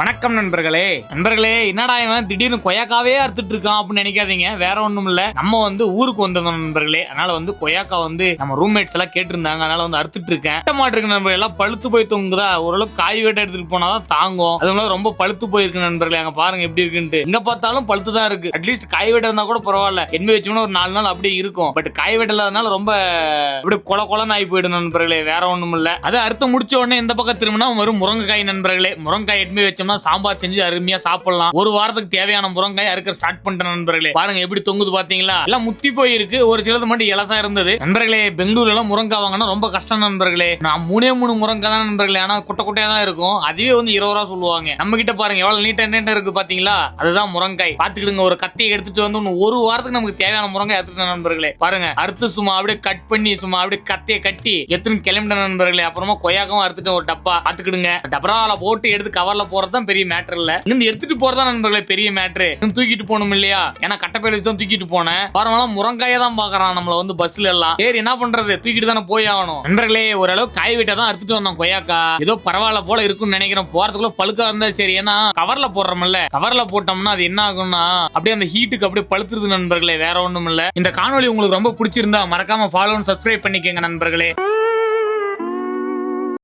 வணக்கம் நண்பர்களே. என்னடா இவன் திடீர்னு கொய்யாக்காவே அறுத்துட்டு இருக்கான் அப்படின்னு நினைக்காதீங்க. வேற ஒண்ணும் இல்ல, நம்ம ஊருக்கு வந்திருந்தோம் நண்பர்களே. அதனால கொய்யாக்கா நம்ம ரூம்மேட்ஸ் எல்லாம் கேட்டிருந்தாங்க. அதனால அறுத்துட்டு இருக்கேன். மாட்டிருக்கு நண்பர்கள், எல்லாம் பழுத்து போய் தொங்குதா. ஓரளவுக்கு காய் வேட்டை எடுத்துட்டு போனாதான் தாங்கும். அது ரொம்ப பழுத்து போயிருக்கு நண்பர்களே. அங்க பாருங்க எப்படி இருக்குன்ட்டு. எங்க பார்த்தாலும் பழுத்து தான் இருக்கு. அட்லீஸ்ட் காய் வேட்டை இருந்தா கூட பரவாயில்ல, எண்ணெய் வச்சோம்னா ஒரு 4 நாள் அப்படியே இருக்கும். பட் காய் வேட்டை இல்லாதனால ரொம்ப இப்படி கொலன்னு ஆகி போயிடும் நண்பர்களே. வேற ஒண்ணும் இல்ல. அதை அறுத்து முடிச்ச உடனே இந்த பக்கம் திரும்பினா வரும் முருங்கைக்காய் நண்பர்களே. முருங்கைக்காய் எண்ணெய் வச்சோம் சாம்பார் செஞ்சு அருமையா சாப்பிடலாம். ஒரு வாரத்துக்கு தேவையான முருங்காய் அறுக்க ஸ்டார்ட் பண்ணிட்டேன் நண்பர்களே. பாருங்க எப்படி தொங்குது பாத்தீங்களா. எல்லாம் முத்தி போயிருக்கு. ஒரு சிலது மட்டும் இலசா இருந்தது நண்பர்களே. பெங்களூர்ல எல்லாம் முருங்காய் வாங்கினா ரொம்ப கஷ்டம் நண்பர்களே. நான் 3 முருங்காய் தான் நண்பர்களே. ஆனா குட்டையா தான் இருக்கும். அதுவே 20 ரூபா சொல்லுவாங்க. நம்ம கிட்ட பாருங்க எவ்வளவு நீட்டா இருக்கு பாத்தீங்களா. அதுதான் முருங்காய். பாத்துக்கிடுங்க. ஒரு கத்தியை எடுத்துட்டு ஒரு வாரத்துக்கு நமக்கு தேவையான முருங்காய் எடுத்துட்டேன் நண்பர்களே. பாருங்க அறுத்து சும்மா அப்படியே கட் பண்ணி சும்மா அப்படியே கத்தியை கட்டி எத்தனை கிளம்பிட்ட நண்பர்களே. அப்புறமா கொய்யாக்கம் அறுத்துட்டு ஒரு டப்பா பாத்துக்கிடுங்க. டப்பரால போட்டு எடுத்து கவர்ல போறதுதான் பெரிய மேட்டர் இல்ல. இங்க எடுத்துட்டு போறதா நண்பர்களே பெரிய மேட்டர். தூக்கிட்டு போகணும் இல்லையா. ஏன்னா கட்டப்பையில தான் தூக்கிட்டு போனேன். பரவாயில்ல முருங்காயை தான் பாக்குறான் நம்மள பஸ்ல எல்லாம். சரி என்ன பண்றது, தூக்கிட்டு தானே போய் ஆகணும் நண்பர்களே. ஓரளவு காய் விட்டா தான் அறுத்துட்டு வந்தோம் கொய்யாக்கா. ஏதோ பரவாயில்ல போல இருக்குன்னு நினைக்கிறேன். போறதுக்குள்ள பழுக்கா இருந்தா சரி. ஏன்னா கவர்ல போடுறோம்ல, கவர்ல போட்டோம்னா அது என்ன ஆகும்னா அப்படியே அந்த ஹீட்டுக்கு அப்படியே பழுத்துருது நண்பர்களே. வேற ஒண்ணும் இல்ல. இந்த காணொலி உங்களுக்கு ரொம்ப பிடிச்சிருந்தா மறக்காம ஃபாலோ சப்ஸ்கிரைப் பண்ணிக்கங்க நண்பர்களே.